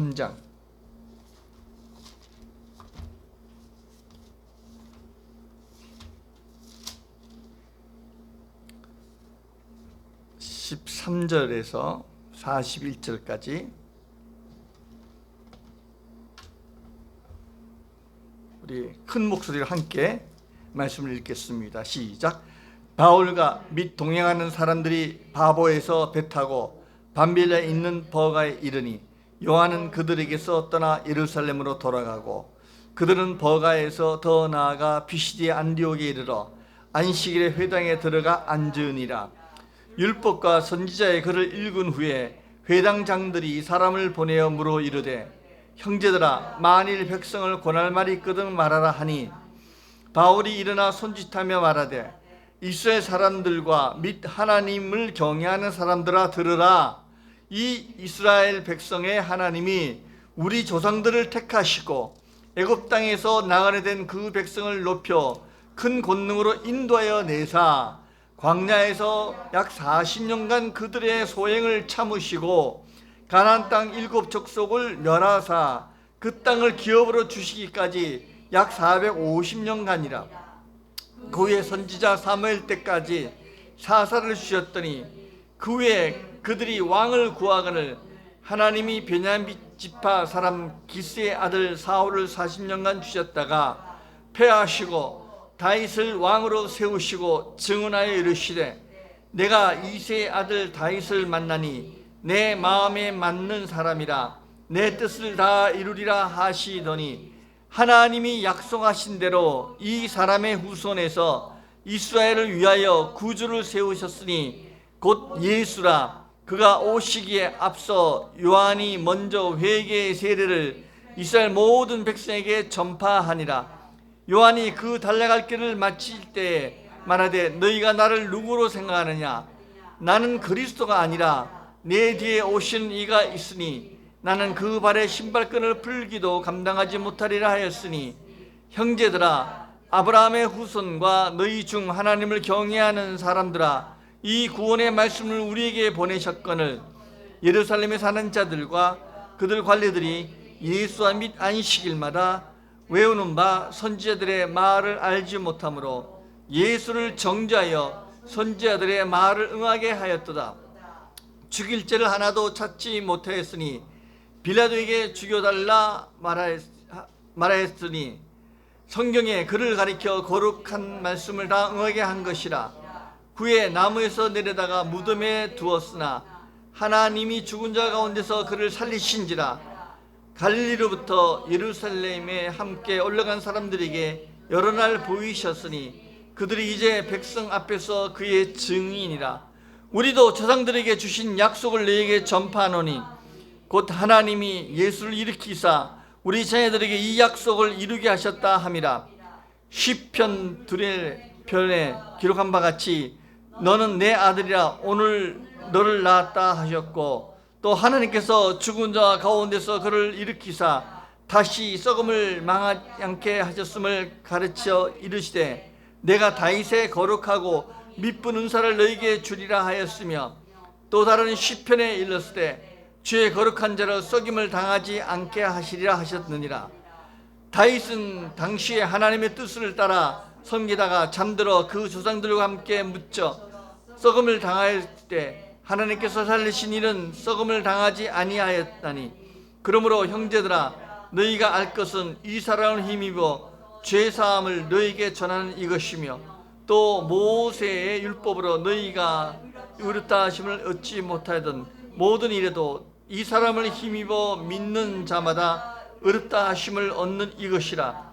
13장 13절에서 41절까지 우리 큰 목소리로 함께 말씀을 읽겠습니다. 시작. 바울과 및 동행하는 사람들이 바보에서 배 타고 밤빌라에 있는 버가에 이르니 요한은 그들에게서 떠나 예루살렘으로 돌아가고 그들은 버가에서 더 나아가 피시디의 안디옥에 이르러 안식일에 회당에 들어가 앉으니라. 율법과 선지자의 글을 읽은 후에 회당장들이 사람을 보내어 물어 이르되 형제들아 만일 백성을 권할 말이 있거든 말하라 하니 바울이 일어나 손짓하며 말하되 이스라엘 사람들과 및 하나님을 경외하는 사람들아 들으라. 이 이스라엘 백성의 하나님이 우리 조상들을 택하시고 애굽 땅에서 나가게 된 그 백성을 높여 큰 권능으로 인도하여 내사 광야에서 약 40년간 그들의 소행을 참으시고 가나안 땅 7족속을 멸하사 그 땅을 기업으로 주시기까지 약 450년간이라. 그 후에 선지자 사무엘 때까지 사사를 주셨더니 그 후에 그들이 왕을 구하거늘 하나님이 베냐민 지파 사람 기스의 아들 사울을 40년간 주셨다가 패하시고 다윗을 왕으로 세우시고 증언하여 이르시되 내가 이새의 아들 다윗을 만나니 내 마음에 맞는 사람이라 내 뜻을 다 이루리라 하시더니 하나님이 약속하신 대로 이 사람의 후손에서 이스라엘을 위하여 구주를 세우셨으니 곧 예수라. 그가 오시기에 앞서 요한이 먼저 회개의 세례를 이스라엘 모든 백성에게 전파하니라. 요한이 그 달려갈 길을 마칠 때에 말하되 너희가 나를 누구로 생각하느냐? 나는 그리스도가 아니라 내 뒤에 오시는 이가 있으니 나는 그 발에 신발끈을 풀기도 감당하지 못하리라 하였으니 형제들아 아브라함의 후손과 너희 중 하나님을 경외하는 사람들아 이 구원의 말씀을 우리에게 보내셨거늘 예루살렘에 사는 자들과 그들 관리들이 예수와 및 안식일마다 외우는 바 선지자들의 말을 알지 못하므로 예수를 정죄하여 선지자들의 말을 응하게 하였도다. 죽일 죄를 하나도 찾지 못하였으니 빌라도에게 죽여달라 말하였으니 성경에 그를 가리켜 거룩한 말씀을 다 응하게 한 것이라. 후에 나무에서 내려다가 무덤에 두었으나 하나님이 죽은 자 가운데서 그를 살리신지라. 갈릴리로부터 예루살렘에 함께 올라간 사람들에게 여러 날 보이셨으니 그들이 이제 백성 앞에서 그의 증인이라. 우리도 조상들에게 주신 약속을 너희에게 전파하노니 곧 하나님이 예수를 일으키사 우리 자녀들에게 이 약속을 이루게 하셨다 함이라. 시편 2편에 기록한 바 같이 너는 내 아들이라 오늘 너를 낳았다 하셨고 또 하나님께서 죽은 자 가운데서 그를 일으키사 다시 썩음을 망하지 않게 하셨음을 가르쳐 이르시되 내가 다윗의 거룩하고 미쁜 은사를 너희에게 주리라 하였으며 또 다른 시편에 일렀으되 주의 거룩한 자로 썩임을 당하지 않게 하시리라 하셨느니라. 다윗은 당시에 하나님의 뜻을 따라 섬기다가 잠들어 그 조상들과 함께 묻혀 썩음을 당할 때 하나님께서 살리신 일은 썩음을 당하지 아니하였다니. 그러므로 형제들아 너희가 알 것은 이 사람을 힘입어 죄사함을 너희에게 전하는 이것이며 또 모세의 율법으로 너희가 의롭다 하심을 얻지 못하던 모든 일에도 이 사람을 힘입어 믿는 자마다 의롭다 하심을 얻는 이것이라.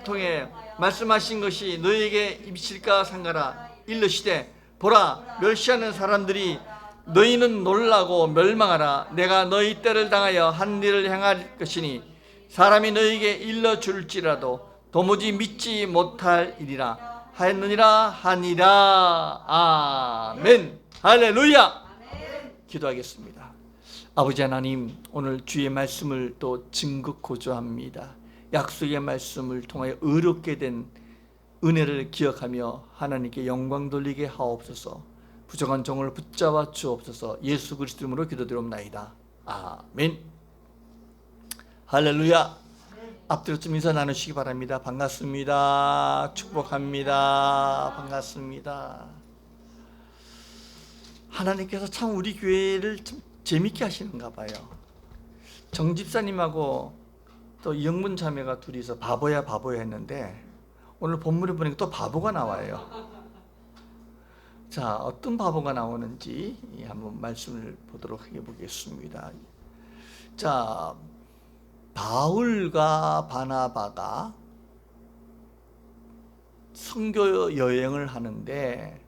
통해 말씀하신 것이 너희에게 입실까 상가라. 일러시되 보라 멸시하는 사람들이 너희는 놀라고 멸망하라. 내가 너희 때를 당하여 한 일을 행할 것이니 사람이 너희에게 일러줄지라도 도무지 믿지 못할 일이라 하였느니라 하니라. 아멘. 할렐루야. 기도하겠습니다. 아버지 하나님, 오늘 주의 말씀을 또 증거코자 합니다. 약속의 말씀을 통하여 의롭게 된 은혜를 기억하며 하나님께 영광 돌리게 하옵소서. 부족한 종을 붙잡아 주옵소서. 예수 그리스도 이름으로 기도드리옵나이다. 아멘. 할렐루야. 앞뒤로 좀 인사 나누시기 바랍니다. 반갑습니다. 축복합니다. 반갑습니다. 하나님께서 참 우리 교회를 좀 재밌게 하시는가 봐요. 정 집사님하고 또 이영문 자매가 둘이서 바보야 했는데 오늘 본문에 보니까 또 바보가 나와요. 자, 어떤 바보가 나오는지 한번 말씀을 보도록 해보겠습니다. 자, 바울과 바나바가 선교 여행을 하는데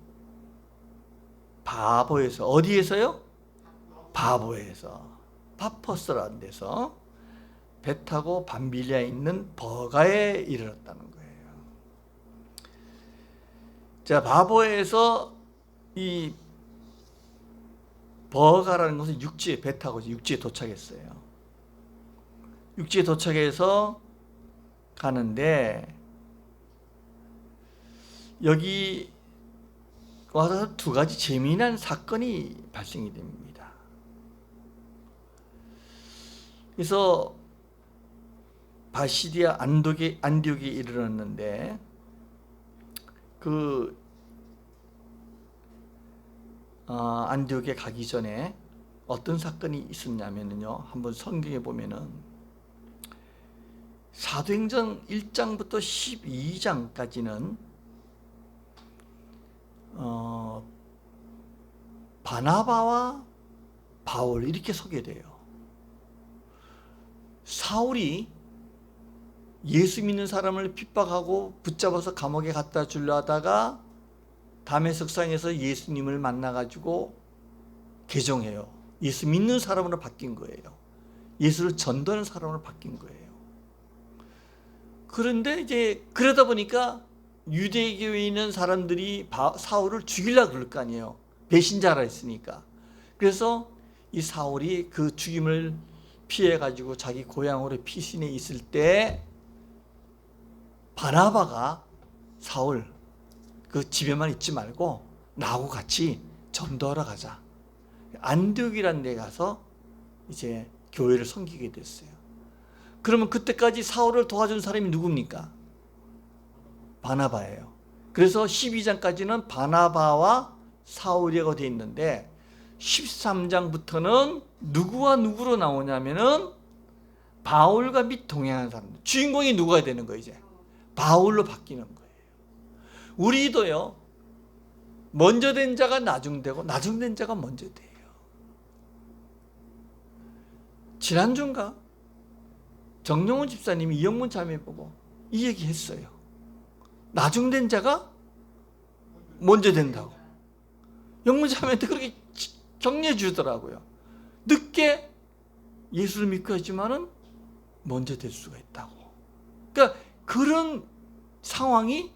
바보에서, 어디에서요? 바보에서, 파퍼스라는 데서 배 타고 밤빌리아에 있는 버가에 이르렀다는 거예요. 자, 바보에서 이 버가라는 것은 육지에, 배 타고 육지에 도착했어요. 육지에 도착해서 가는데 여기 와서 두 가지 재미난 사건이 발생이 됩니다. 그래서 바시디아 안디옥에 이르렀는데 안디옥에 가기 전에 어떤 사건이 있었냐면요, 한번 성경에 보면은 사도행전 1장부터 12장까지는 바나바와 바울 이렇게 소개돼요. 사울이 예수 믿는 사람을 핍박하고 붙잡아서 감옥에 갖다 주려 하다가 다메섹상에서 예수님을 만나가지고 개종해요. 예수 믿는 사람으로 바뀐 거예요. 예수를 전도하는 사람으로 바뀐 거예요. 그런데 이제 그러다 보니까 유대교에 있는 사람들이 사울을 죽이려고 그럴 거 아니에요. 배신자라 했으니까. 그래서 이 사울이 그 죽임을 피해가지고 자기 고향으로 피신해 있을 때 바나바가 사울 그 집에만 있지 말고 나하고 같이 전도하러 가자. 안디옥이라는 데 가서 이제 교회를 섬기게 됐어요. 그러면 그때까지 사울을 도와준 사람이 누굽니까? 바나바예요. 그래서 12장까지는 바나바와 사울이라고 되어 있는데 13장부터는 누구와 누구로 나오냐면은 바울과 및 동행하는 사람들. 주인공이 누가 되는 거예요, 이제? 바울로 바뀌는 거예요. 우리도요, 먼저 된 자가 나중되고 나중된 자가 먼저 돼요. 지난주인가 정용훈 집사님이 이영문 자매 보고 이 얘기 했어요. 나중된 자가 먼저 된다고. 영문 자매한테 그렇게 격려해 주더라고요. 늦게 예수를 믿고 했지만은 먼저 될 수가 있다고. 그러니까 그런 상황이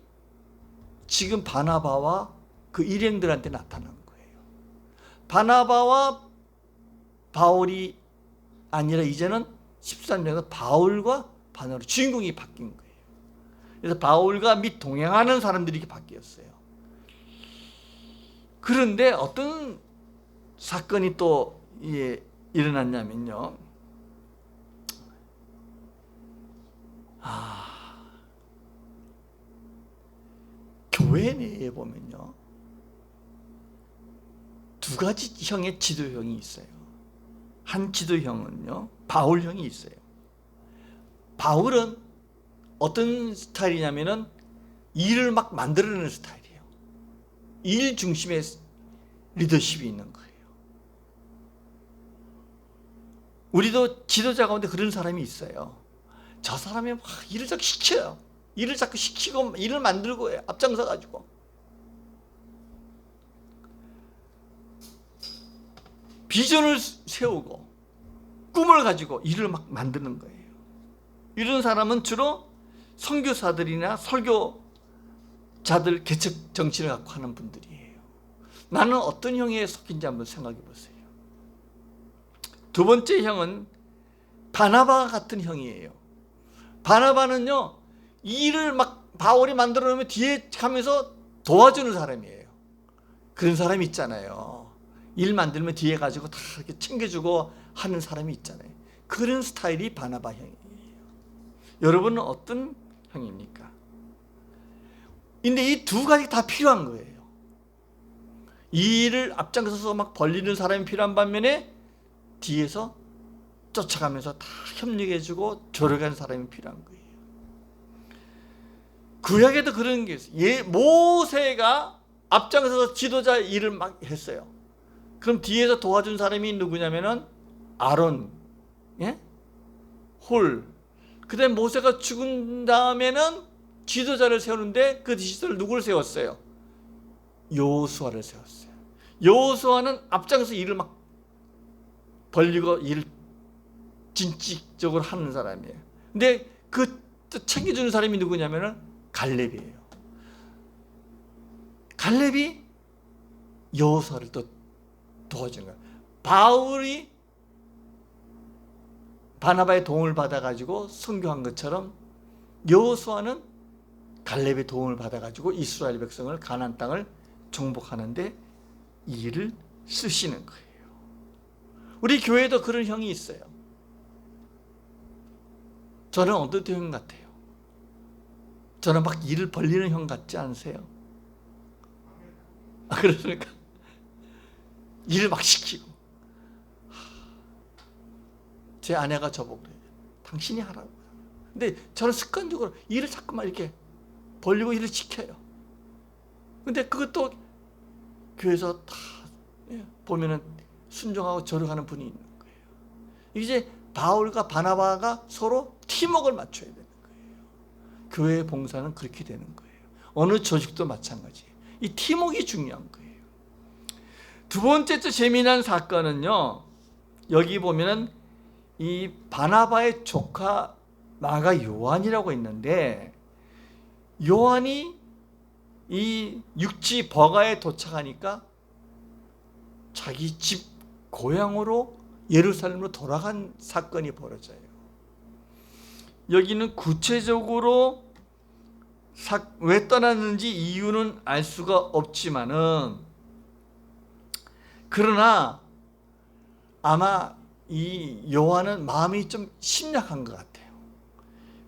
지금 바나바와 그 일행들한테 나타난 거예요. 바나바와 바울이 아니라 이제는 13장에서 바울과 바나바로 주인공이 바뀐 거예요. 그래서 바울과 및 동행하는 사람들이 이렇게 바뀌었어요. 그런데 어떤 사건이 또 일어났냐면요. 교회 내에 보면요, 두 가지 형의 지도형이 있어요. 한 지도형은요, 바울형이 있어요. 바울은 어떤 스타일이냐면은 일을 막 만들어내는 스타일이에요. 일 중심의 리더십이 있는 거예요. 우리도 지도자 가운데 그런 사람이 있어요. 저 사람이 막 일을 자꾸 시켜요. 일을 자꾸 시키고 일을 만들고 해요. 앞장서 가지고. 비전을 세우고 꿈을 가지고 일을 막 만드는 거예요. 이런 사람은 주로 선교사들이나 설교자들 개척 정신을 갖고 하는 분들이에요. 나는 어떤 형에 속인지 한번 생각해 보세요. 두 번째 형은 바나바 같은 형이에요. 바나바는요, 일을 막 바울이 만들어 놓으면 뒤에 가면서 도와주는 사람이에요. 그런 사람이 있잖아요. 일 만들면 뒤에 가지고 다 이렇게 챙겨주고 하는 사람이 있잖아요. 그런 스타일이 바나바 형이에요. 여러분은 어떤 형입니까? 근데 이 두 가지 다 필요한 거예요. 이 일을 앞장서서 막 벌리는 사람이 필요한 반면에 뒤에서 쫓아가면서 다 협력해주고 조력하는 사람이 필요한 거예요. 구약에도 그런 게 있어요. 모세가 앞장서서 지도자 일을 막 했어요. 그럼 뒤에서 도와준 사람이 누구냐면은 아론, 예? 홀. 그다음에 모세가 죽은 다음에는 지도자를 세우는데 그 지도자를 누구를 세웠어요? 여호수아를 세웠어요. 여호수아는 앞장서 일을 막 벌리고 일을 진취적으로 하는 사람이에요. 근데 그 챙겨주는 사람이 누구냐면은 갈렙이에요. 갈렙이 여호수아를 또 도와준 거예요. 바울이 바나바의 도움을 받아가지고 선교한 것처럼 여호수아는 갈렙의 도움을 받아가지고 이스라엘 백성을 가나안 땅을 정복하는데 이 일을 쓰시는 거예요. 우리 교회도 그런 형이 있어요. 저는 어떤 형 같아요? 저는 막 일을 벌리는 형 같지 않으세요? 그렇습니까? 일을 막 시키고. 제 아내가 저보고 그래요. 당신이 하라고. 근데 저는 습관적으로 일을 자꾸만 이렇게 벌리고 일을 시켜요. 근데 그것도 교회에서 다 보면은 순종하고 조력하는 분이 있는 거예요. 이제 바울과 바나바가 서로 팀워크를 맞춰야 되는 거예요. 교회의 봉사는 그렇게 되는 거예요. 어느 조직도 마찬가지예요. 이 팀워크가 중요한 거예요. 두 번째 재미난 사건은요. 여기 보면은 이 바나바의 조카 마가 요한이라고 있는데 요한이 이 육지 버가에 도착하니까 자기 집 고향으로 예루살렘으로 돌아간 사건이 벌어져요. 여기는 구체적으로 왜 떠났는지 이유는 알 수가 없지만은 그러나 아마 이 요한은 마음이 좀 심약한 것 같아요.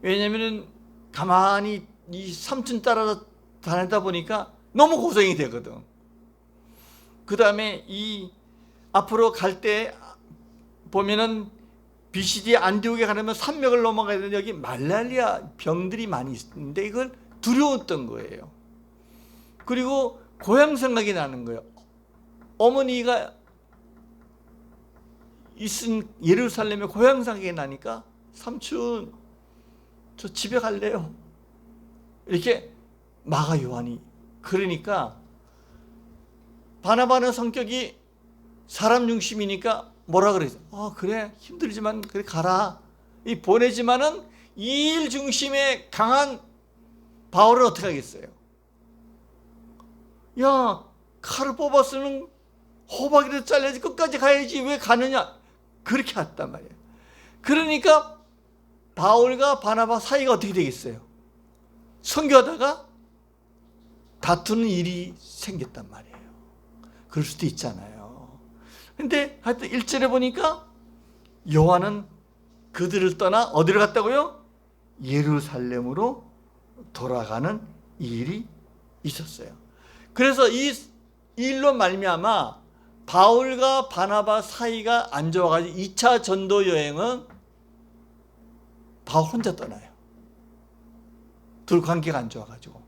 왜냐하면 가만히 이 삼촌 따라서 다니다 보니까 너무 고생이 되거든. 그 다음에 이 앞으로 갈 때 보면은 BCD 안디옥에 가려면 산맥을 넘어가야 되는데 여기 말라리아 병들이 많이 있는데 이걸 두려웠던 거예요. 그리고 고향 생각이 나는 거예요. 어머니가 있은 예루살렘의 고향 생각이 나니까 삼촌 저 집에 갈래요. 이렇게 마가 요한이 그러니까 바나바는 성격이 사람 중심이니까 뭐라 그러지? 그래 힘들지만 그래 가라. 이 보내지만은 이 일 중심에 강한 바울은 어떻게 하겠어요? 야 칼을 뽑았으면 호박이라도 잘라야지 끝까지 가야지 왜 가느냐? 그렇게 했단 말이에요. 그러니까 바울과 바나바 사이가 어떻게 되겠어요? 선교하다가 다투는 일이 생겼단 말이에요. 그럴 수도 있잖아요. 근데 하여튼 1절에 보니까 요한은 그들을 떠나 어디로 갔다고요? 예루살렘으로 돌아가는 일이 있었어요. 그래서 이 일로 말미암아 바울과 바나바 사이가 안 좋아가지고 2차 전도 여행은 바울 혼자 떠나요. 둘 관계가 안 좋아가지고.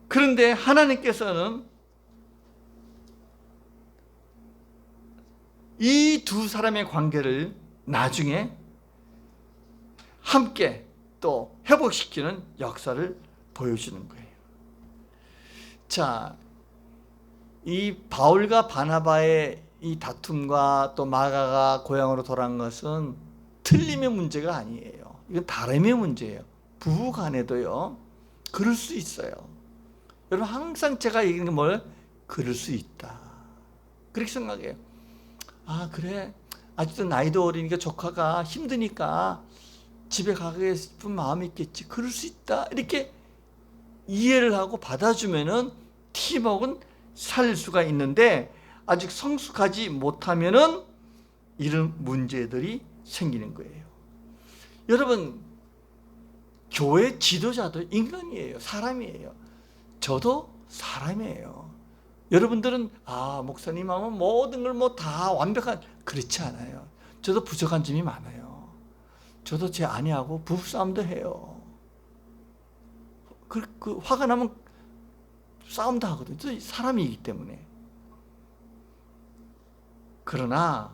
그런데 하나님께서는 이 두 사람의 관계를 나중에 함께 또 회복시키는 역사를 보여주는 거예요. 자, 이 바울과 바나바의 이 다툼과 또 마가가 고향으로 돌아간 것은 틀림의 문제가 아니에요. 이건 다름의 문제예요. 부부 간에도요. 그럴 수 있어요. 여러분 항상 제가 얘기하는 게 뭘? 그럴 수 있다. 그렇게 생각해요. 그래. 아직도 나이도 어리니까 조카가 힘드니까 집에 가고 싶은 마음이 있겠지. 그럴 수 있다. 이렇게 이해를 하고 받아주면은 팀워크는 살 수가 있는데 아직 성숙하지 못하면은 이런 문제들이 생기는 거예요. 여러분, 교회 지도자도 인간이에요. 사람이에요. 저도 사람이에요. 여러분들은 목사님 하면 모든 걸 다 완벽한, 그렇지 않아요. 저도 부족한 점이 많아요. 저도 제 아내하고 부부싸움도 해요. 그 화가 나면 싸움도 하거든요. 저 사람이기 때문에. 그러나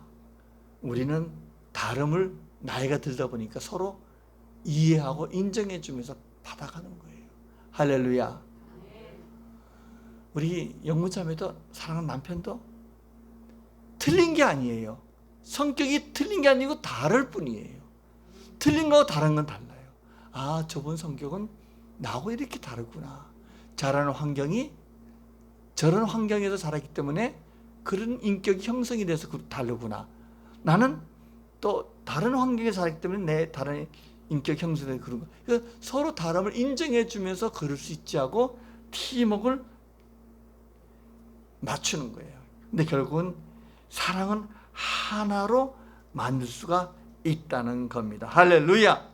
우리는 다름을 나이가 들다 보니까 서로 이해하고 인정해 주면서 받아가는 거예요. 할렐루야. 우리 영무자매도 사랑하는 남편도 틀린 게 아니에요. 성격이 틀린 게 아니고 다를 뿐이에요. 틀린 거하고 다른 건 달라요. 저분 성격은 나하고 이렇게 다르구나. 자라는 환경이 저런 환경에서 자랐기 때문에 그런 인격이 형성이 돼서 다르구나. 나는 또 다른 환경에서 자랐기 때문에 내 다른 인격 형성이 그런 거. 그러니까 서로 다름을 인정해 주면서 그럴 수 있지 하고 팀워크를 맞추는 거예요. 근데 결국은 사랑은 하나로 만들 수가 있다는 겁니다. 할렐루야.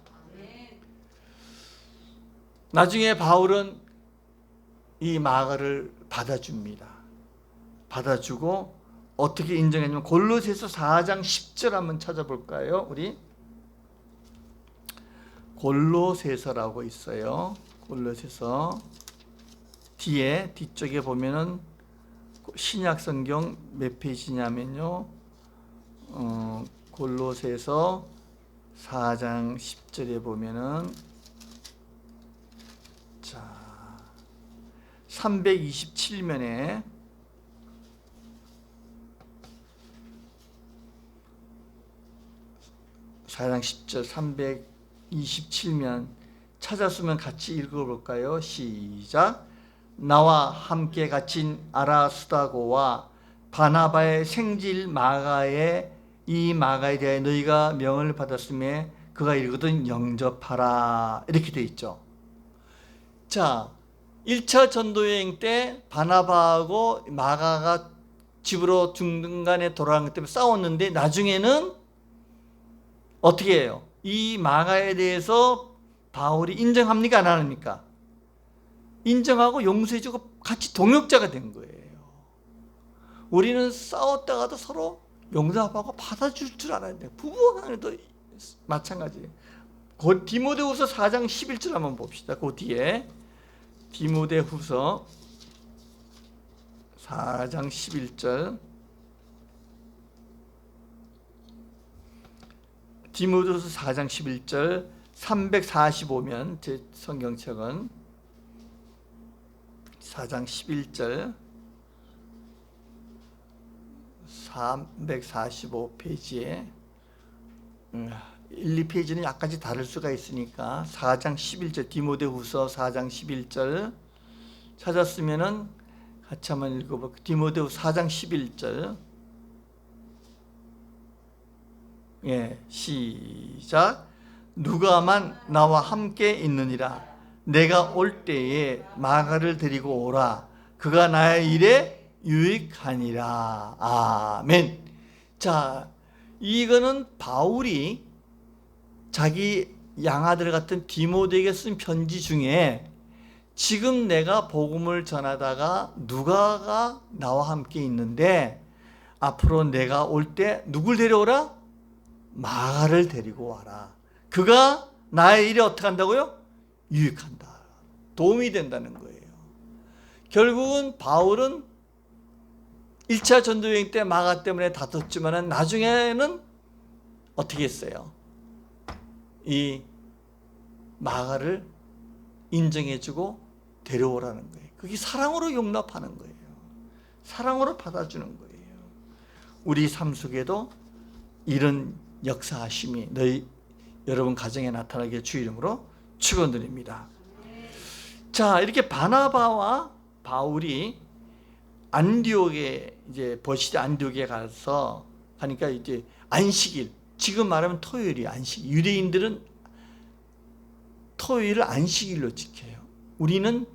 나중에 바울은 이 마가를 받아줍니다. 받아주고 어떻게 인정했냐면 골로새서 4장 10절 한번 찾아볼까요? 우리 골로새서라고 있어요. 골로새서 뒤쪽에 보면은 신약 성경 몇 페이지냐면요. 골로새서 4장 10절에 보면은 327면에 4장 10절 327면 찾았으면 같이 읽어볼까요? 시작. 나와 함께 갇힌 아라수다고와 바나바의 생질 마가에 이 마가에 대하여 너희가 명을 받았음에 그가 이르거든 영접하라. 이렇게 돼 있죠. 자, 1차 전도여행 때 바나바하고 마가가 집으로 중간에 돌아간 것 때문에 싸웠는데 나중에는 어떻게 해요? 이 마가에 대해서 바울이 인정합니까? 안 합니까? 인정하고 용서해주고 같이 동역자가 된 거예요. 우리는 싸웠다가도 서로 용서하고 받아줄 줄 알아야 돼요. 부부간에도 마찬가지예요. 그 디모데후서 4장 11절 한번 봅시다. 그 뒤에 디모데후서 4장 11절 디모데후서 4장 11절 345면 제 성경책은 4장 11절 345페이지에 1, 2페이지는 약간씩 다를 수가 있으니까 4장 11절 디모데후서 4장 11절 찾았으면은 같이 한번 읽어볼게요. 디모데후서 4장 11절 시작. 누가만 나와 함께 있느니라. 내가 올 때에 마가를 데리고 오라. 그가 나의 일에 유익하니라. 아멘. 자, 이거는 바울이 자기 양아들 같은 디모데에게 쓴 편지 중에 지금 내가 복음을 전하다가 누가가 나와 함께 있는데 앞으로 내가 올 때 누굴 데려오라? 마가를 데리고 와라. 그가 나의 일에 어떻게 한다고요? 유익한다. 도움이 된다는 거예요. 결국은 바울은 1차 전도여행 때 마가 때문에 다퉜지만 나중에는 어떻게 했어요? 이 마가를 인정해주고 데려오라는 거예요. 그게 사랑으로 용납하는 거예요. 사랑으로 받아주는 거예요. 우리 삶 속에도 이런 역사하심이 여러분 가정에 나타나게 주 이름으로 축원드립니다. 자, 이렇게 바나바와 바울이 안디옥에 이제 버시드 안디옥에 가서 하니까 이제 안식일, 지금 말하면 토요일이 안식. 유대인들은 토요일을 안식일로 지켜요. 우리는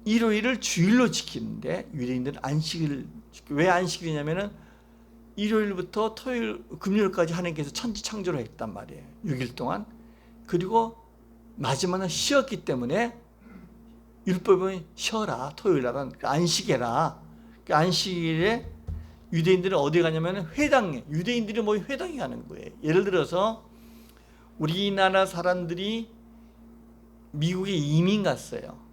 일요일을 주일로 지키는데 유대인들은 안식일을 왜 안식일이냐면은 일요일부터 토요일, 금요일까지 하나님께서 천지 창조를 했단 말이에요. 6일 동안. 그리고 마지막은 쉬었기 때문에 율법은 쉬어라. 토요일 날은 안식해라. 그 안식일에 유대인들은 어디 가냐면 회당에, 유대인들이 뭐 회당에 가는 거예요. 예를 들어서 우리나라 사람들이 미국에 이민 갔어요.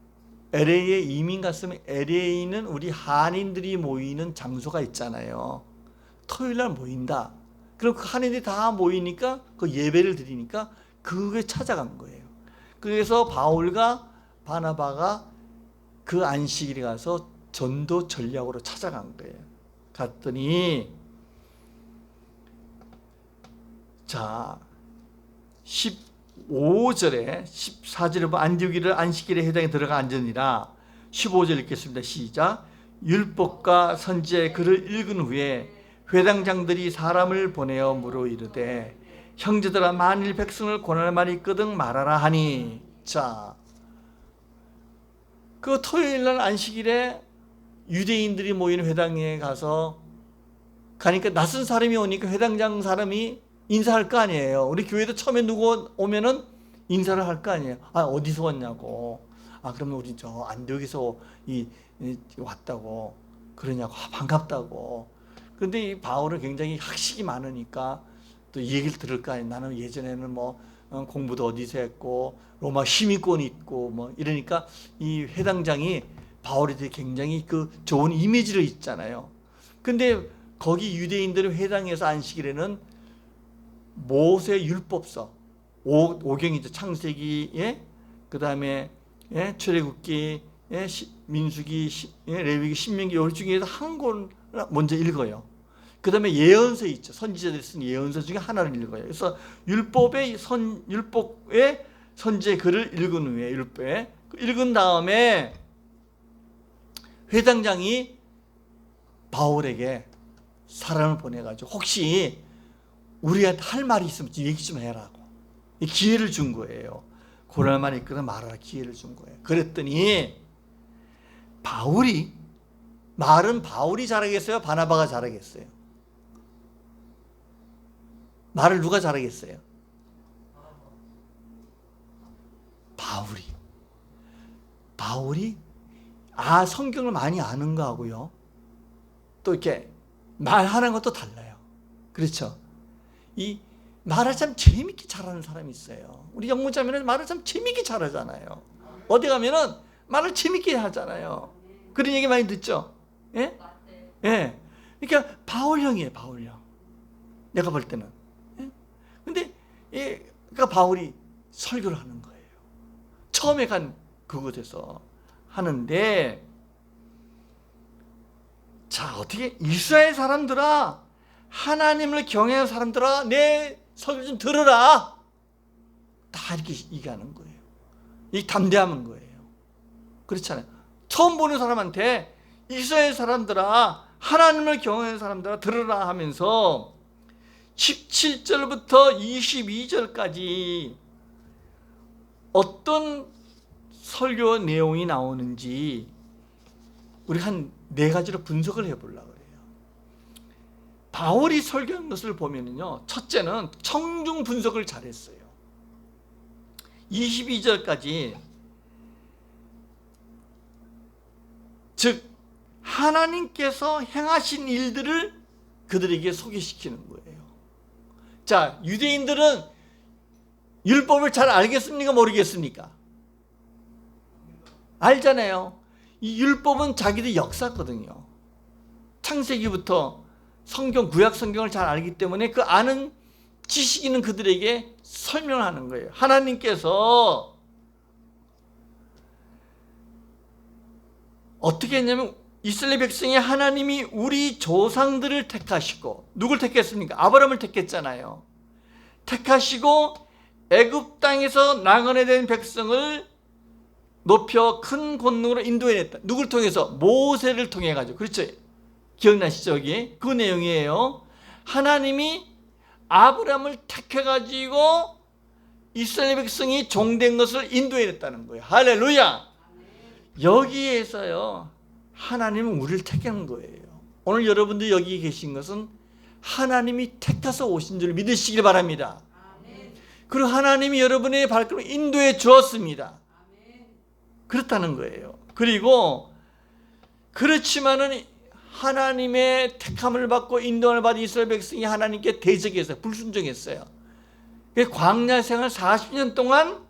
LA에 이민 갔으면 LA는 우리 한인들이 모이는 장소가 있잖아요. 토요일 날 모인다. 그럼 그 한인들이 다 모이니까 그 예배를 드리니까 그게 찾아간 거예요. 그래서 바울과 바나바가 그 안식일에 가서 전도 전략으로 찾아간 거예요. 갔더니 자 15절에 14절에 보면 안디옥이를 안식일에 회당에 들어가 앉으니라. 15절 읽겠습니다. 시작. 율법과 선지의 글을 읽은 후에 회당장들이 사람을 보내어 물어 이르되 형제들아 만일 백성을 고난할 말이 있거든 말하라 하니. 자, 그 토요일날 안식일에 유대인들이 모이는 회당에 가니까 낯선 사람이 오니까 회당장 사람이 인사할 거 아니에요. 우리 교회도 처음에 누구 오면은 인사를 할 거 아니에요. 아, 어디서 왔냐고. 아, 그러면 우리 저 안디옥에서 왔다고. 그러냐고. 아, 반갑다고. 그런데 이 바울은 굉장히 학식이 많으니까 또 얘기를 들을 거 아니에요. 나는 예전에는 뭐 공부도 어디서 했고 로마 시민권이 있고 뭐 이러니까 이 회당장이 바울에 대해 굉장히 그 좋은 이미지를 있잖아요. 근데 거기 유대인들의 회당에서 안식일에는 모세 율법서 5경이죠. 창세기, 그 다음에 출애굽기, 민수기, 레위기, 신명기 이 중에서 한 권 먼저 읽어요. 그 다음에 예언서 있죠. 선지자들이 쓴 예언서 중에 하나를 읽어요. 그래서 율법의 선지의 글을 읽은 후에 율법에 읽은 다음에 회당장이 바울에게 사람을 보내가지고 혹시 우리한테 할 말이 있으면 얘기 좀 해라고 기회를 준 거예요. 고난할 말이 있거든 말하라 기회를 준 거예요. 그랬더니 말은 바울이 잘하겠어요? 바나바가 잘하겠어요? 말을 누가 잘하겠어요? 바울이 성경을 많이 아는 거하고요. 또 이렇게 말하는 것도 달라요. 그렇죠? 이 말을 참 재밌게 잘하는 사람이 있어요. 우리 영무자매는 말을 참 재밌게 잘하잖아요. 어디 가면은 말을 재밌게 하잖아요. 그런 얘기 많이 듣죠? 예? 예. 그러니까 바울형이에요, 바울형. 내가 볼 때는. 예? 근데 그러니까 바울이 설교를 하는 거예요. 처음에 간 그곳에서 하는데 자, 어떻게 이스라엘 사람들아 하나님을 경외하는 사람들아 내 설교 좀 들으라. 다 이렇게 얘기하는 거예요. 이 담대함은 거예요. 그렇잖아요. 처음 보는 사람한테 이스라엘 사람들아 하나님을 경외하는 사람들아 들으라 하면서 17절부터 22절까지 어떤 설교 내용이 나오는지 우리 한 4가지로 분석을 해보려고 그래요. 바울이 설교한 것을 보면요, 첫째는 청중 분석을 잘했어요. 22절까지 즉 하나님께서 행하신 일들을 그들에게 소개시키는 거예요. 자, 유대인들은 율법을 잘 알겠습니까? 모르겠습니까? 알잖아요. 이 율법은 자기들 역사거든요. 창세기부터 성경, 구약 성경을 잘 알기 때문에 그 아는 지식 있는 그들에게 설명하는 거예요. 하나님께서 어떻게 했냐면 이스라엘 백성이 하나님이 우리 조상들을 택하시고 누굴 택했습니까? 아브라함을 택했잖아요. 택하시고 애굽 땅에서 나그네된 백성을 높여 큰 권능으로 인도해냈다. 누굴 통해서? 모세를 통해 가지고. 그렇죠? 기억나시죠? 여기 그 내용이에요. 하나님이 아브라함을 택해 가지고 이스라엘 백성이 종된 것을 인도해냈다는 거예요. 할렐루야. 여기에서요, 하나님은 우리를 택한 거예요. 오늘 여러분들이 여기 계신 것은 하나님이 택해서 오신 줄 믿으시길 바랍니다. 그리고 하나님이 여러분의 발걸음을 인도해 주었습니다. 그렇다는 거예요. 그리고 그렇지만은 하나님의 택함을 받고 인도를 받은 이스라엘 백성이 하나님께 대적했어요. 불순종했어요. 광야 생활 40년 동안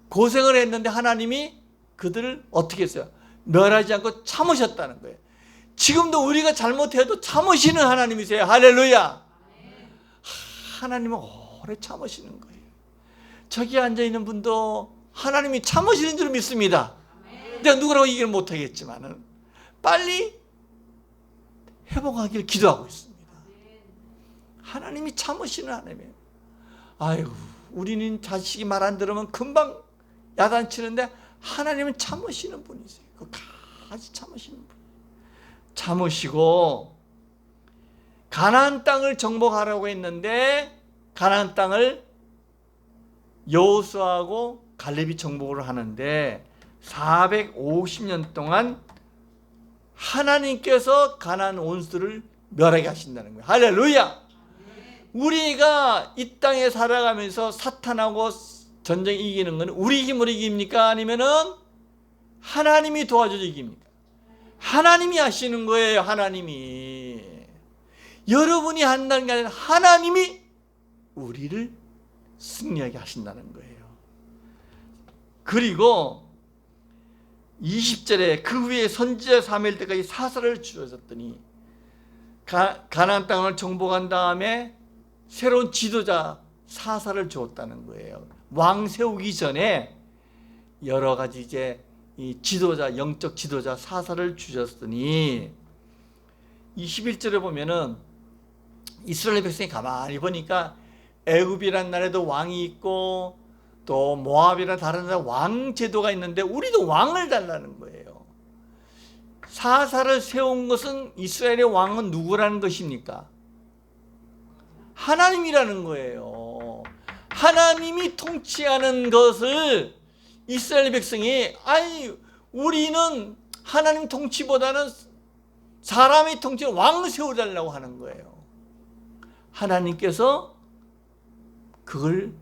고생을 했는데 하나님이 그들을 어떻게 했어요? 멸하지 않고 참으셨다는 거예요. 지금도 우리가 잘못해도 참으시는 하나님이세요. 할렐루야. 하나님은 오래 참으시는 거예요. 저기 앉아있는 분도 하나님이 참으시는 줄 믿습니다. 내가 누구라고 얘기를 못하겠지만 빨리 회복하기를 기도하고 있습니다. 하나님이 참으시는 하나님이에요. 아이고, 우리는 자식이 말 안 들으면 금방 야단치는데 하나님은 참으시는 분이세요. 끝까지 참으시는 분. 참으시고 가나안 땅을 정복하라고 했는데 가나안 땅을 여호수아하고 갈렙이 정복을 하는데 450년 동안 하나님께서 가나안 원수들을 멸하게 하신다는 거예요. 할렐루야. 우리가 이 땅에 살아가면서 사탄하고 전쟁 이기는 건 우리 힘으로 이깁니까? 아니면은 하나님이 도와줘서 이깁니까? 하나님이 하시는 거예요. 하나님이. 여러분이 한다는 게 아니라 하나님이 우리를 승리하게 하신다는 거예요. 그리고 20절에 그 후에 선지자 사무엘 때까지 사사를 주어졌더니 가나안 땅을 정복한 다음에 새로운 지도자 사사를 주었다는 거예요. 왕 세우기 전에 여러 가지 이제 이 지도자, 영적 지도자 사사를 주셨으니 21절에 보면은 이스라엘 백성이 가만히 보니까 애굽이라는 나라에도 왕이 있고 또 모압이라는 다른 나라 왕 제도가 있는데 우리도 왕을 달라는 거예요. 사사를 세운 것은 이스라엘의 왕은 누구라는 것입니까? 하나님이라는 거예요. 하나님이 통치하는 것을 이스라엘 백성이 우리는 하나님 통치보다는 사람의 통치를 왕을 세워달라고 하는 거예요. 하나님께서 그걸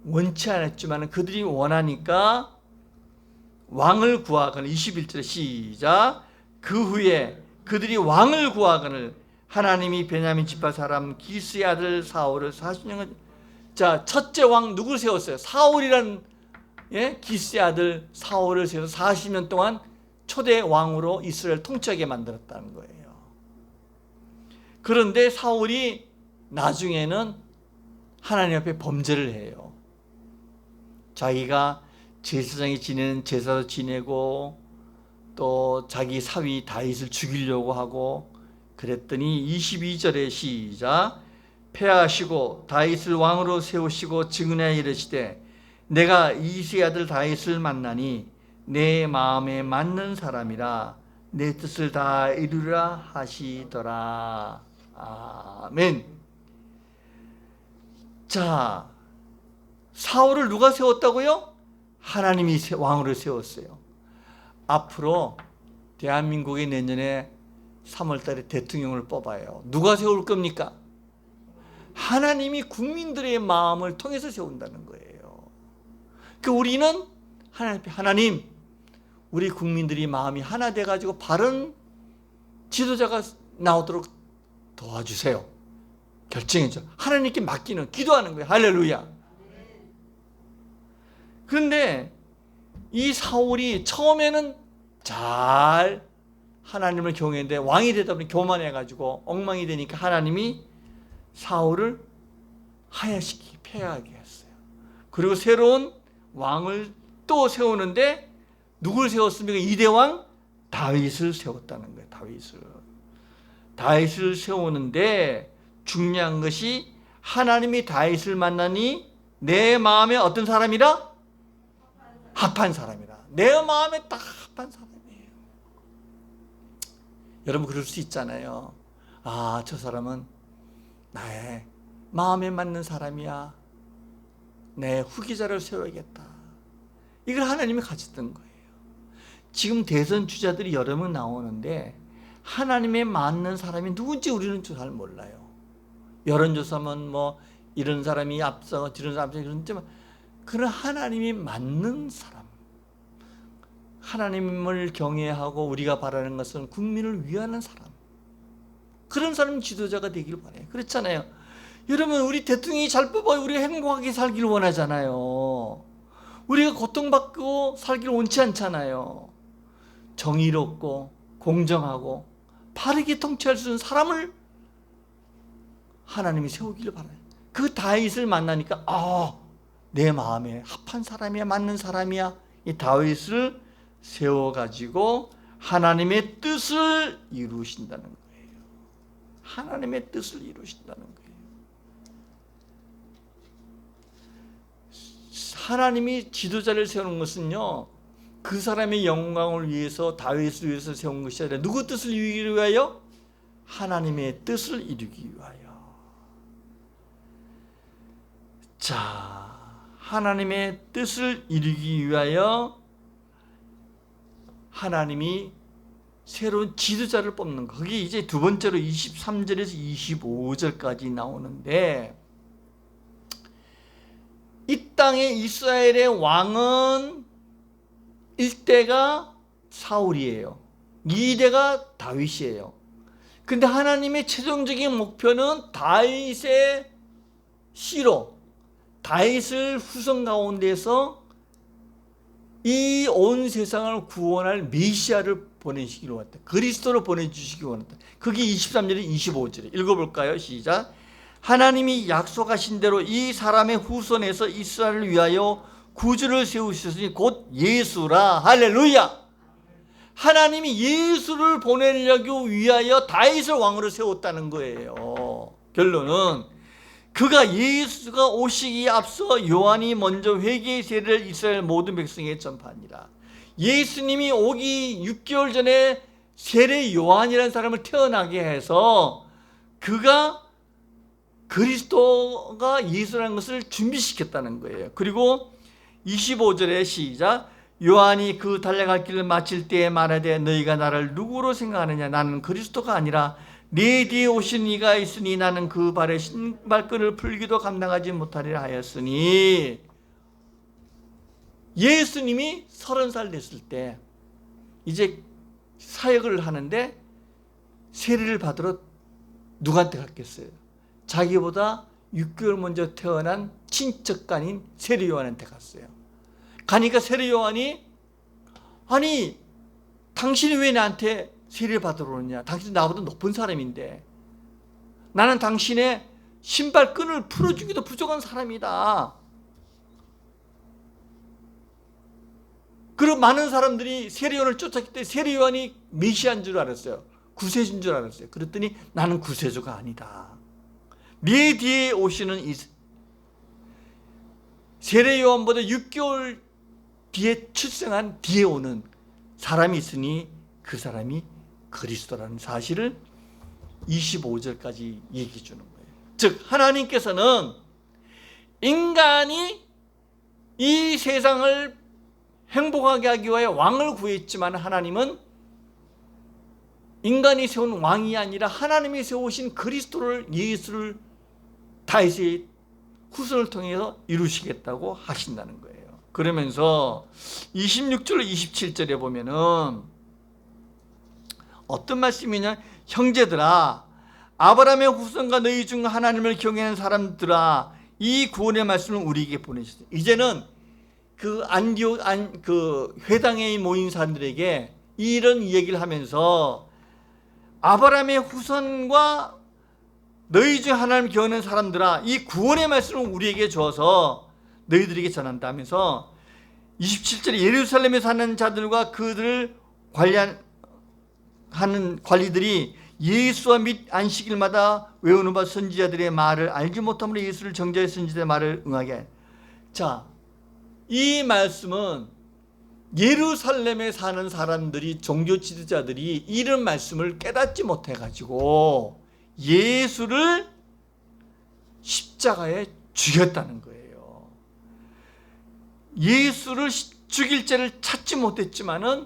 원치 않았지만 그들이 원하니까 왕을 구하거늘 21절에 시작. 그 후에 그들이 왕을 구하거늘 하나님이 베냐민 지파 사람 기스의 아들 사울을 40년간 자 첫째 왕 누구를 세웠어요? 사울이라는 기스의 아들 사울을 세워서 40년 동안 초대 왕으로 이스라엘 통치하게 만들었다는 거예요. 그런데 사울이 나중에는 하나님 앞에 범죄를 해요. 자기가 제사장이 지내는 제사도 지내고 또 자기 사위 다윗을 죽이려고 하고 그랬더니 22절에 시작. 패하시고 다윗을 왕으로 세우시고 증언하여 이르시되 내가 이새의 아들 다윗을 만나니 내 마음에 맞는 사람이라 내 뜻을 다 이루라 하시더라. 아멘. 자, 사울을 누가 세웠다고요? 하나님이 왕으로 세웠어요. 앞으로 대한민국이 내년에 3월달에 대통령을 뽑아요. 누가 세울 겁니까? 하나님이 국민들의 마음을 통해서 세운다는 거예요. 그 우리는 하나님, 우리 국민들이 마음이 하나 돼가지고 바른 지도자가 나오도록 도와주세요. 결정했죠. 하나님께 맡기는 기도하는 거예요. 할렐루야. 그런데 이 사울이 처음에는 잘 하나님을 경외했는데 왕이 되다 보니 교만해가지고 엉망이 되니까 하나님이 사울을 하야시키게 패하게 했어요. 그리고 새로운 왕을 또 세우는데 누굴 세웠습니까? 이대왕 다윗을 세웠다는 거예요. 다윗을 세우는데 중요한 것이 하나님이 다윗을 만나니 내 마음에 어떤 사람이라? 합한 사람이라. 내 마음에 딱 합한 사람이에요. 여러분 그럴 수 있잖아요. 저 사람은 나의 마음에 맞는 사람이야. 내 후계자를 세워야겠다. 이걸 하나님이 가졌던 거예요. 지금 대선 주자들이 여러 명 나오는데 하나님에 맞는 사람이 누군지 우리는 잘 몰라요. 여론조사면 뭐 이런 사람이 앞서 저런 사람이 그런지만, 그런 하나님이 맞는 사람, 하나님을 경외하고 우리가 바라는 것은 국민을 위하는 사람, 그런 사람이 지도자가 되길 바라요. 그렇잖아요. 여러분, 우리 대통령이 잘 뽑아요. 우리가 행복하게 살기를 원하잖아요. 우리가 고통받고 살기를 원치 않잖아요. 정의롭고 공정하고 바르게 통치할 수 있는 사람을 하나님이 세우기를 바라요. 그 다윗을 만나니까 내 마음에 합한 사람이야, 맞는 사람이야. 이 다윗을 세워가지고 하나님의 뜻을 이루신다는 거예요. 하나님의 뜻을 이루신다는 거예요. 하나님이 지도자를 세우는 것은요, 그 사람의 영광을 위해서, 다윗을 위해서 세운 것이 아니라 누구 뜻을 이루기 위하여? 하나님의 뜻을 이루기 위하여. 자, 하나님의 뜻을 이루기 위하여 하나님이 새로운 지도자를 뽑는 거. 그게 이제 두 번째로 23절에서 25절까지 나오는데, 이 땅의 이스라엘의 왕은 1대가 사울이에요. 2대가 다윗이에요. 근데 하나님의 최종적인 목표는 다윗의 씨로, 다윗을 후손 가운데서 이 온 세상을 구원할 메시아를 보내시기로 왔다. 그리스도를 보내주시기 원했다. 그게 23절에 25절에 읽어볼까요? 시작. 하나님이 약속하신 대로 이 사람의 후손에서 이스라엘을 위하여 구주를 세우셨으니 곧 예수라. 할렐루야. 하나님이 예수를 보내려고 위하여 다윗을 왕으로 세웠다는 거예요. 결론은 그가, 예수가 오시기에 앞서 요한이 먼저 회개의 세례를 이스라엘 모든 백성에게 전파하니라. 예수님이 오기 6개월 전에 세례 요한이라는 사람을 태어나게 해서 그가 그리스도가 예수라는 것을 준비시켰다는 거예요. 그리고 25절에 시작. 요한이 그 달려갈 길을 마칠 때에 말하되 너희가 나를 누구로 생각하느냐? 나는 그리스도가 아니라 내 뒤에 오신 이가 있으니 나는 그 발에 신발끈을 풀기도 감당하지 못하리라 하였으니, 예수님이 30살 됐을 때 이제 사역을 하는데 세례를 받으러 누구한테 갔겠어요? 자기보다 6개월 먼저 태어난 친척간인 세례 요한한테 갔어요. 가니까 세례 요한이, 아니 당신이 왜 나한테 세례를 받으러 오느냐? 당신은 나보다 높은 사람인데 나는 당신의 신발끈을 풀어주기도 부족한 사람이다. 그리고 많은 사람들이 세례 요한을 쫓았기 때문에 세례 요한이 메시아인 줄 알았어요. 구세주인 줄 알았어요. 그랬더니 나는 구세주가 아니다. 네 뒤에 오시는 이 세례 요한보다 6개월 뒤에 출생한 뒤에 오는 사람이 있으니 그 사람이 그리스도라는 사실을 25절까지 얘기해 주는 거예요. 즉 하나님께서는 인간이 이 세상을 행복하게 하기 위하여 왕을 구했지만, 하나님은 인간이 세운 왕이 아니라 하나님이 세우신 그리스도를, 예수를 다윗의 후손을 통해서 이루시겠다고 하신다는 거예요. 그러면서 26절 27절에 보면은 어떤 말씀이냐? 형제들아, 아브라함의 후손과 너희 중 하나님을 경외하는 사람들아, 이 구원의 말씀을 우리에게 보내셨어요. 이제는 그 그 회당에 모인 사람들에게 이런 얘기를 하면서, 아브라함의 후손과 너희 중 하나님을 경외하는 사람들아, 이 구원의 말씀을 우리에게 주어서 너희들에게 전한다 하면서 27절에 예루살렘에 사는 자들과 그들을 관리하는 관리들이 예수와 및 안식일마다 외우는 바 선지자들의 말을 알지 못함으로 예수를 정죄할 선지자의 말을 응하게 해. 자, 이 말씀은 예루살렘에 사는 사람들이, 종교 지도자들이 이런 말씀을 깨닫지 못해가지고 예수를 십자가에 죽였다는 거예요. 예수를 죽일 죄를 찾지 못했지만은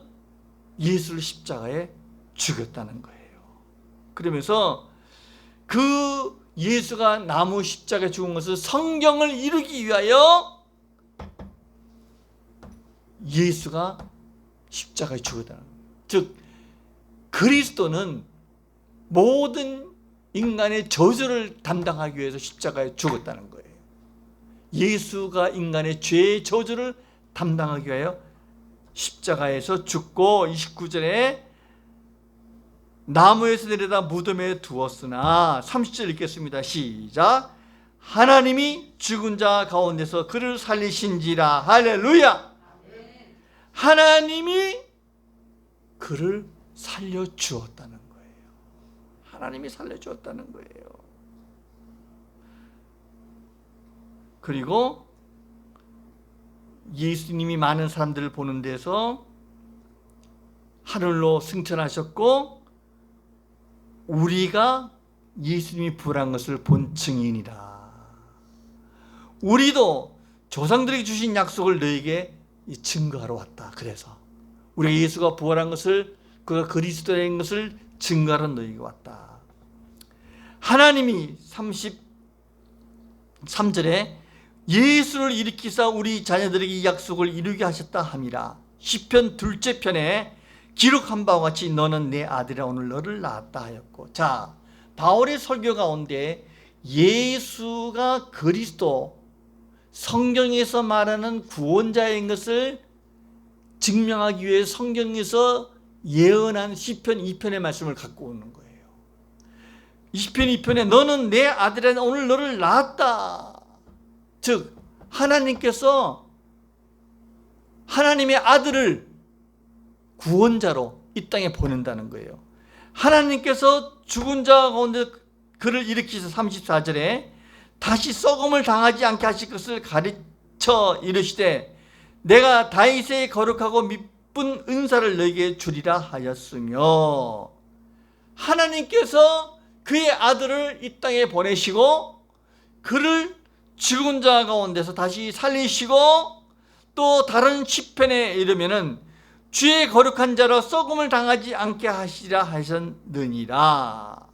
예수를 십자가에 죽였다는 거예요. 그러면서 그 예수가 나무 십자가에 죽은 것은 성경을 이루기 위하여 예수가 십자가에 죽었다는 거예요. 즉 그리스도는 모든 인간의 저주를 담당하기 위해서 십자가에 죽었다는 거예요. 예수가 인간의 죄의 저주를 담당하기 위하여 십자가에서 죽고 29절에 나무에서 내려다 무덤에 두었으나 30절 읽겠습니다. 시작. 하나님이 죽은 자 가운데서 그를 살리신지라. 할렐루야. 하나님이 그를 살려주었다는 거예요. 하나님이 살려주었다는 거예요. 그리고 예수님이 많은 사람들을 보는 데서 하늘로 승천하셨고 우리가 예수님이 부활한 것을 본 증인이라. 우리도 조상들에게 주신 약속을 너에게 증거하러 왔다. 그래서 우리가 예수가 부활한 것을, 그가 그리스도인 것을 증거하러 너에게 왔다. 하나님이 33절에 예수를 일으키사 우리 자녀들에게 이 약속을 이루게 하셨다 함이라. 시편 둘째 편에 기록한 바와 같이 너는 내 아들이라 오늘 너를 낳았다 하였고. 자, 바울의 설교 가운데 예수가 그리스도, 성경에서 말하는 구원자인 것을 증명하기 위해 성경에서 예언한 시편 2편의 말씀을 갖고 오는 거예요. 시편 2편에 너는 내 아들이라 오늘 너를 낳았다. 즉 하나님께서 하나님의 아들을 구원자로 이 땅에 보낸다는 거예요. 하나님께서 죽은 자 가운데 그를 일으키셔서 34절에 다시 썩음을 당하지 않게 하실 것을 가르쳐 이르시되 내가 다윗의 거룩하고 미쁜 은사를 너에게 주리라 하였으며, 하나님께서 그의 아들을 이 땅에 보내시고 그를 죽은 자 가운데서 다시 살리시고 또 다른 시편에 이르면은 주의 거룩한 자로 썩음을 당하지 않게 하시라 하셨느니라.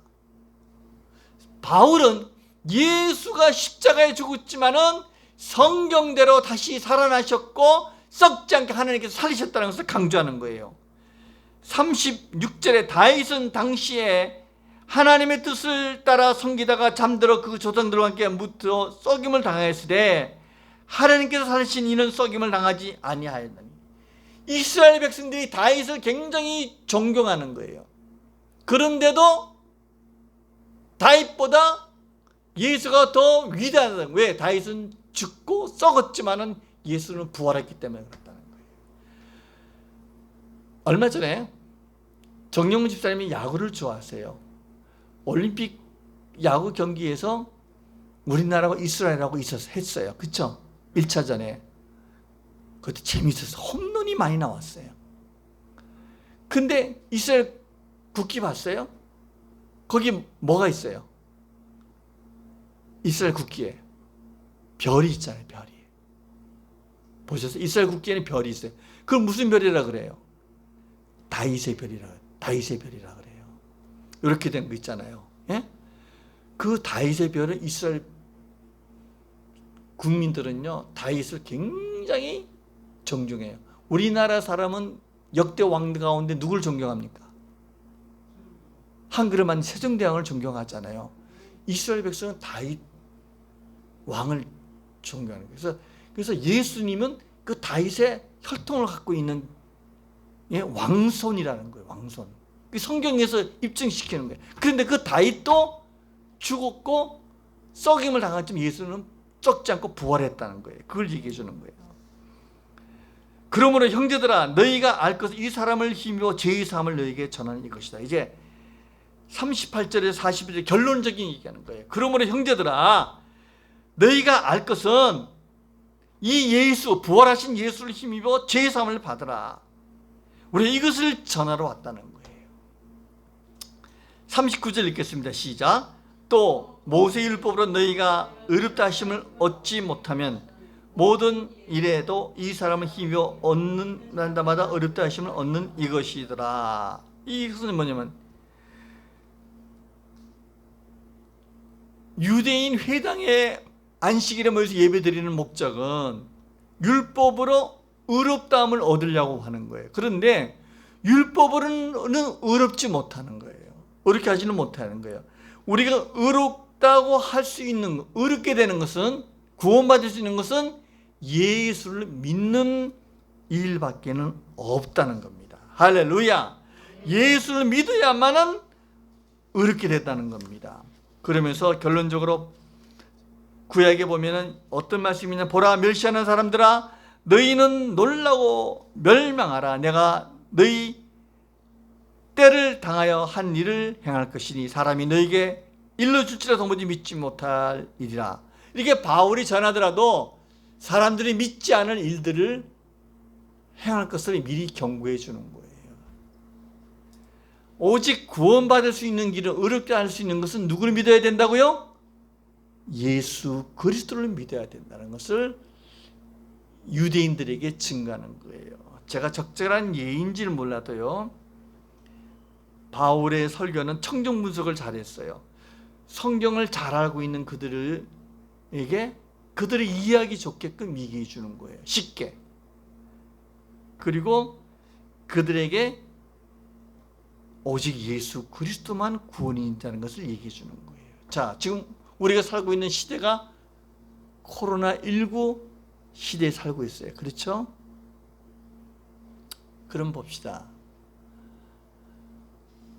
바울은 예수가 십자가에 죽었지만은 성경대로 다시 살아나셨고 썩지 않게 하나님께서 살리셨다는 것을 강조하는 거예요. 36절에 다윗은 당시에 하나님의 뜻을 따라 섬기다가 잠들어 그 조상들과 함께 묻어 썩임을 당하였으되 하나님께서 살리신 이는 썩임을 당하지 아니하였나니. 이스라엘 백성들이 다윗을 굉장히 존경하는 거예요. 그런데도 다윗보다 예수가 더 위대하다. 왜? 다윗은 죽고 썩었지만은 예수는 부활했기 때문에 그렇다는 거예요. 얼마 전에 정영문 집사님이 야구를 좋아하세요. 올림픽 야구 경기에서 우리나라하고 이스라엘하고 했어요. 그쵸? 1차전에. 그것도 재밌었어요. 홈런이 많이 나왔어요. 근데 이스라엘 국기 봤어요? 거기 뭐가 있어요? 이스라엘 국기에 별이 있잖아요. 별이. 보셨어요? 이스라엘 국기에는 별이 있어요. 그럼 무슨 별이라 그래요? 다윗의 별이라 그래요. 이렇게 된 거 있잖아요. 예? 그 다윗의 별은 이스라엘 국민들은요 다윗을 굉장히 존경해요. 우리나라 사람은 역대 왕 가운데 누굴 존경합니까? 한 그릇 만든 세종대왕을 존경하잖아요. 이스라엘 백성은 다윗 왕을 존경하는 거예요. 그래서 예수님은 그 다윗의 혈통을 갖고 있는 왕손이라는 거예요. 왕손. 성경에서 입증시키는 거예요. 그런데 그 다윗도 죽었고 썩임을 당했지만 예수는 썩지 않고 부활했다는 거예요. 그걸 얘기해 주는 거예요. 그러므로 형제들아 너희가 알 것은 이 사람을 힘입어 죄의 사함을 너희에게 전하는 이것이다. 이제 38절에서 41절 결론적인 얘기하는 거예요. 그러므로 형제들아 너희가 알 것은 이 예수, 부활하신 예수를 힘입어 죄의 사함을 받으라. 우리가 이것을 전하러 왔다는 거예요. 39절 읽겠습니다. 시작. 또 모세의 율법으로 너희가 의롭다 하심을 얻지 못하면 모든 일에도 이 사람은 힘이 얻는 날마다 어렵다 하심을 얻는 이것이더라. 이것은 뭐냐면 유대인 회당에 안식일에 모여서 예배드리는 목적은 율법으로 의롭다함을 얻으려고 하는 거예요. 그런데 율법으로는 의롭지 못하는 거예요. 의롭게 하지는 못하는 거예요. 우리가 의롭다고 할 수 있는, 의롭게 되는 것은, 구원받을 수 있는 것은 예수를 믿는 일밖에는 없다는 겁니다. 할렐루야. 예수를 믿어야만은 의롭게 됐다는 겁니다. 그러면서 결론적으로 구약에 보면은 어떤 말씀이냐, 보라 멸시하는 사람들아 너희는 놀라고 멸망하라. 내가 너희 때를 당하여 한 일을 행할 것이니 사람이 너희에게 일러줄지라도 도무지 믿지 못할 일이라. 이렇게 바울이 전하더라도 사람들이 믿지 않을 일들을 행할 것을 미리 경고해 주는 거예요. 오직 구원받을 수 있는 길을, 의롭게 할 수 있는 것은 누구를 믿어야 된다고요? 예수 그리스도를 믿어야 된다는 것을 유대인들에게 증거하는 거예요. 제가 적절한 예인지는 몰라도요, 바울의 설교는 청정 분석을 잘했어요. 성경을 잘 알고 있는 그들에게 그들의 이해하기 좋게끔 얘기해 주는 거예요. 쉽게. 그리고 그들에게 오직 예수 그리스도만 구원이 있다는 것을 얘기해 주는 거예요. 자, 지금 우리가 살고 있는 시대가 코로나19 시대에 살고 있어요. 그렇죠? 그럼 봅시다.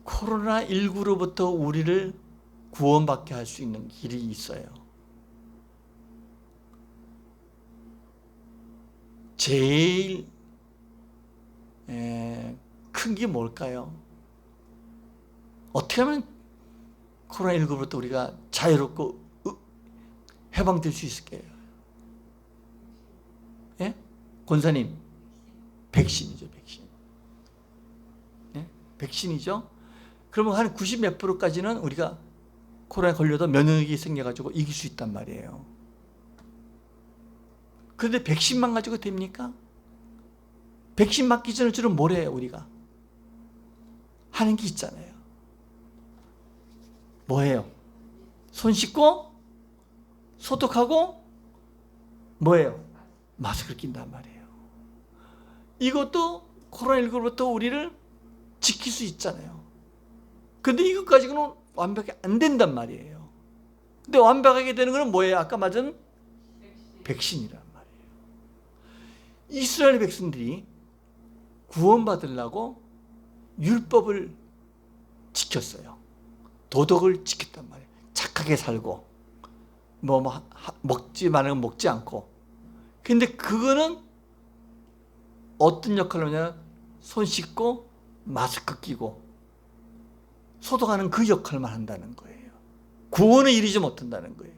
코로나19로부터 우리를 구원받게 할 수 있는 길이 있어요. 제일 큰 게 뭘까요? 어떻게 하면 코로나19로부터 우리가 자유롭고 해방될 수 있을까요? 예? 권사님, 백신이죠, 백신. 예? 백신이죠? 그러면 한 90 몇 %까지는 우리가 코로나에 걸려도 면역력이 생겨가지고 이길 수 있단 말이에요. 그런데 백신만 가지고 됩니까? 백신 맞기 전에 주로 뭘 해요, 우리가? 하는 게 있잖아요. 뭐예요? 손 씻고, 소독하고, 뭐예요? 마스크를 낀단 말이에요. 이것도 코로나19로부터 우리를 지킬 수 있잖아요. 근데 이것 가지고는 완벽히 안 된단 말이에요. 근데 완벽하게 되는 건 뭐예요? 아까 맞은 백신이란 말이에요. 이스라엘 백성들이 구원받으려고 율법을 지켰어요. 도덕을 지켰단 말이에요. 착하게 살고 먹지 말은 먹지 않고. 근데 그거는 어떤 역할을 하냐? 손 씻고 마스크 끼고 소독하는 그 역할만 한다는 거예요. 구원을 이루지 못한다는 거예요.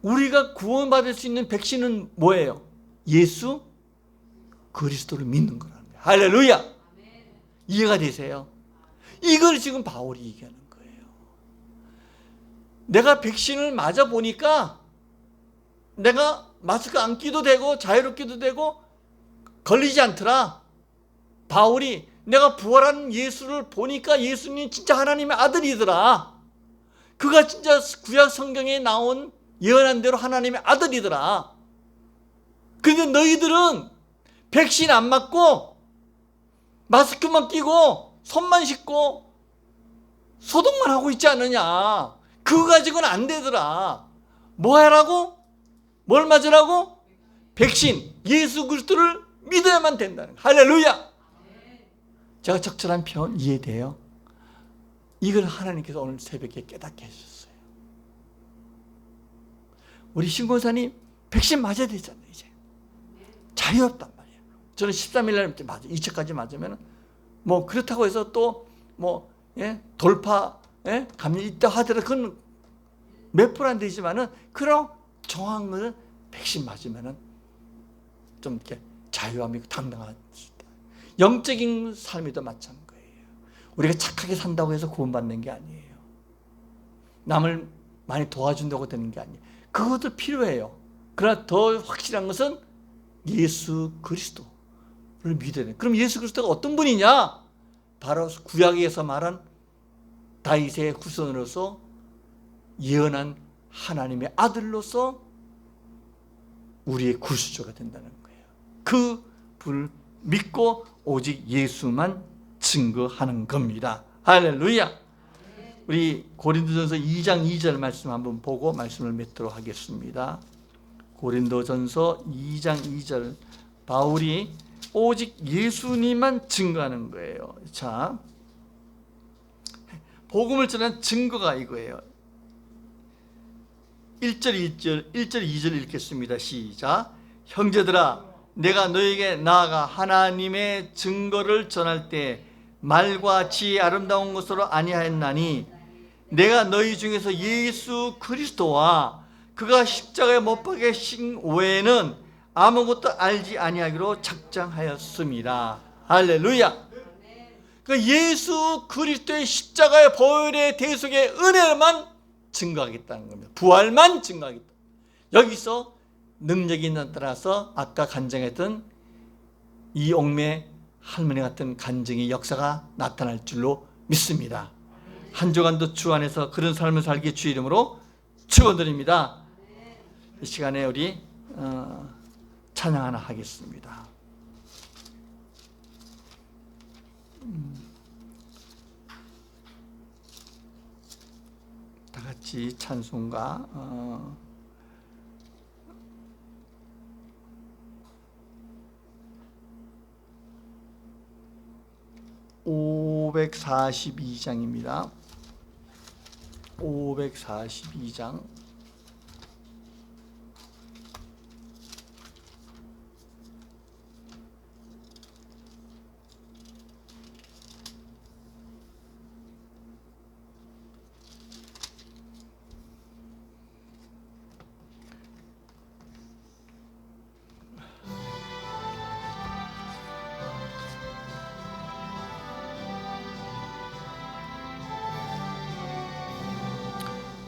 우리가 구원받을 수 있는 백신은 뭐예요? 예수 그리스도를 믿는 거라는 거예요. 할렐루야! 이해가 되세요? 이걸 지금 바울이 얘기하는 거예요. 내가 백신을 맞아 보니까 내가 마스크 안 끼도 되고 자유롭게도 되고 걸리지 않더라. 바울이 내가 부활한 예수를 보니까 예수님이 진짜 하나님의 아들이더라. 그가 진짜 구약 성경에 나온 예언한 대로 하나님의 아들이더라. 근데 너희들은 백신 안 맞고 마스크만 끼고 손만 씻고 소독만 하고 있지 않느냐. 그거 가지고는 안 되더라. 뭐 하라고? 뭘 맞으라고? 백신, 예수 그리스도를 믿어야만 된다는 거예요. 할렐루야! 제가 적절한 표현 이해돼요? 이걸 하나님께서 오늘 새벽에 깨닫게 해주셨어요. 우리 신고사님 백신 맞아야 되잖아요. 이제 자유롭단 말이에요. 저는 13일날 맞아 2차까지 맞으면 뭐 그렇다고 해서 또 뭐 돌파 감염이 있다 하더라도 그건 몇 프로 안 되지만은 그런 정확한 것은 백신 맞으면은 좀 이렇게 자유함이 당당할 수 있다. 영적인 삶에도 마찬가지예요. 우리가 착하게 산다고 해서 구원받는 게 아니에요. 남을 많이 도와준다고 되는 게 아니에요. 그것도 필요해요. 그러나 더 확실한 것은 예수 그리스도를 믿어야 돼. 그럼 예수 그리스도가 어떤 분이냐? 바로 구약에서 말한 다윗의 후손으로서 예언한 하나님의 아들로서 우리의 구주주가 된다는 거예요. 그 분을 믿고 오직 예수만 증거하는 겁니다. 할렐루야. 우리 고린도전서 2장 2절 말씀 한번 보고 말씀을 맺도록 하겠습니다. 고린도전서 2장 2절, 바울이 오직 예수님만 증거하는 거예요. 자, 복음을 전한 증거가 이거예요. 1절 2절 읽겠습니다. 시작. 형제들아, 내가 너에게 나아가 하나님의 증거를 전할 때 말과 지혜 아름다운 것으로 아니하였나니 내가 너희 중에서 예수 그리스도와 그가 십자가에 못 박히신 외에는 아무것도 알지 아니하기로 작정하였습니다. 할렐루야. 그 예수 그리스도의 십자가의 보혈의 대속의 은혜만 증거하겠다는 겁니다. 부활만 증거하겠다. 여기서 능력이 나타나서 아까 간증했던 이 옥매 할머니 같은 간증의 역사가 나타날 줄로 믿습니다. 한 주간도 주 안에서 그런 삶을 살기 주 이름으로 축원드립니다. 이 시간에 우리 찬양 하나 하겠습니다. 다 같이 찬송가 542장입니다. 542장.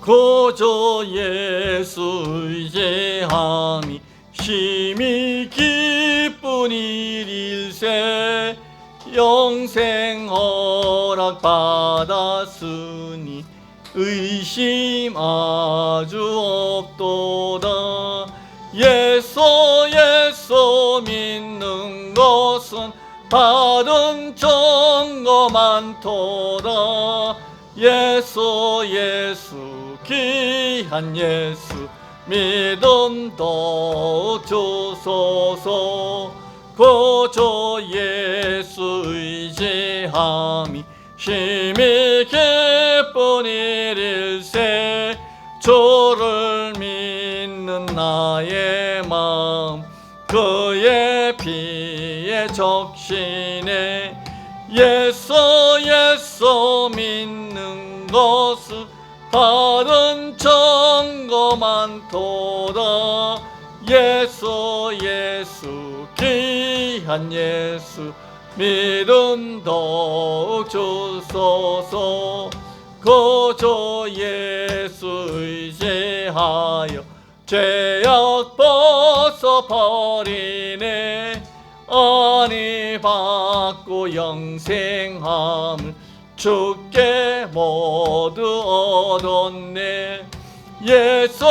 고조 예수 의지함이 심히 기쁜 일일세 영생 허락 받았으니 의심 아주 없도다. 예수 믿는 것은 받은 증거 많도다. 예수 귀한 예수 믿음 더욱 주소서. 고조 예수 의지함이 심히 기쁜 일일세 주를 믿는 나의 마음 그의 피에 적시네. 예수 믿는 것은 받은 증거 많도다. 예수 귀한 예수 믿음 더욱 주소서. 고조 예수 의지하여 죄악 벗어버리네. 아니 받고 영생함을 주께 모두 얻었네. 예수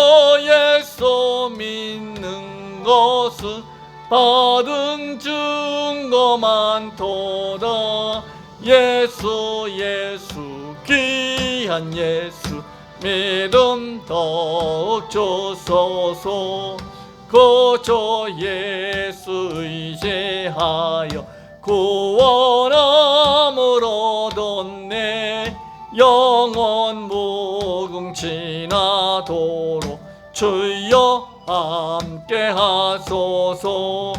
믿는 것은 받은 증거 많도다. 예수 귀한 예수 믿음 더욱 주소서. 고조 예수 의지하여 구원함을 얻었네. 영원 무궁지나도록 주여 함께 하소서.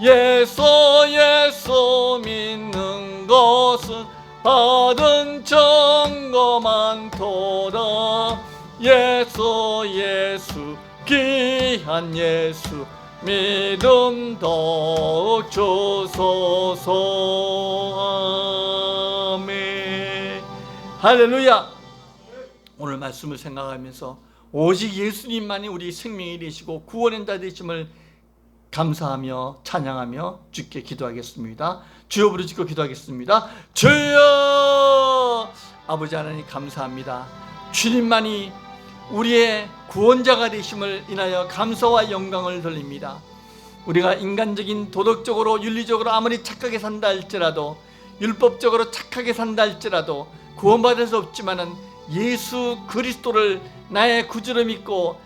예수 믿는 것은 받은 증거 많도다. 예수 귀한 예수 믿음 더욱 주소서. 아멘. 할렐루야. 오늘 말씀을 생각하면서 오직 예수님만이 우리 생명이 되시고 구원의 자 되심을 감사하며 찬양하며 주께 기도하겠습니다. 주여 부르짖고 기도하겠습니다. 주여! 아버지 하나님 감사합니다. 주님만이 우리의 구원자가 되심을 인하여 감사와 영광을 돌립니다. 우리가 인간적인 도덕적으로 윤리적으로 아무리 착하게 산다 할지라도, 율법적으로 착하게 산다 할지라도 구원받을 수 없지만은 예수 그리스도를 나의 구주로 믿고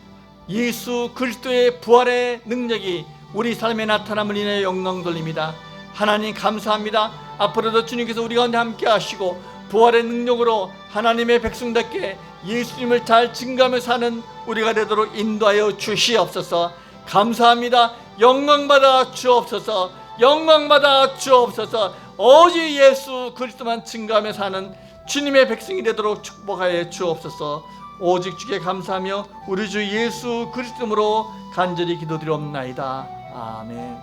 예수 그리스도의 부활의 능력이 우리 삶에 나타남을 인하여 영광 돌립니다. 하나님 감사합니다. 앞으로도 주님께서 우리 가운데 함께 하시고 부활의 능력으로 하나님의 백성답게 예수님을 잘 증거하며 사는 우리가 되도록 인도하여 주시옵소서. 감사합니다. 영광받아 주옵소서. 영광받아 주옵소서. 오직 예수 그리스도만 증거하며 사는 주님의 백성이 되도록 축복하여 주옵소서. 오직 주께 감사하며 우리 주 예수 그리스도로 간절히 기도드리옵나이다. 아멘.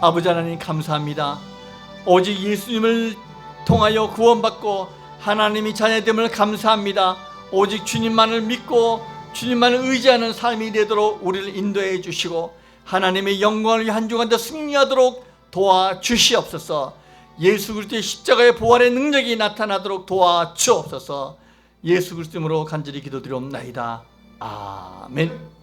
아버지 하나님 감사합니다. 오직 예수님을 통하여 구원받고 하나님이 자녀됨을 감사합니다. 오직 주님만을 믿고 주님만을 의지하는 삶이 되도록 우리를 인도해 주시고 하나님의 영광을 위해 한 주간 더 승리하도록 도와주시옵소서. 예수 그리스도의 십자가의 부활의 능력이 나타나도록 도와주옵소서. 예수 그리스도로 간절히 기도드리옵나이다. 아멘.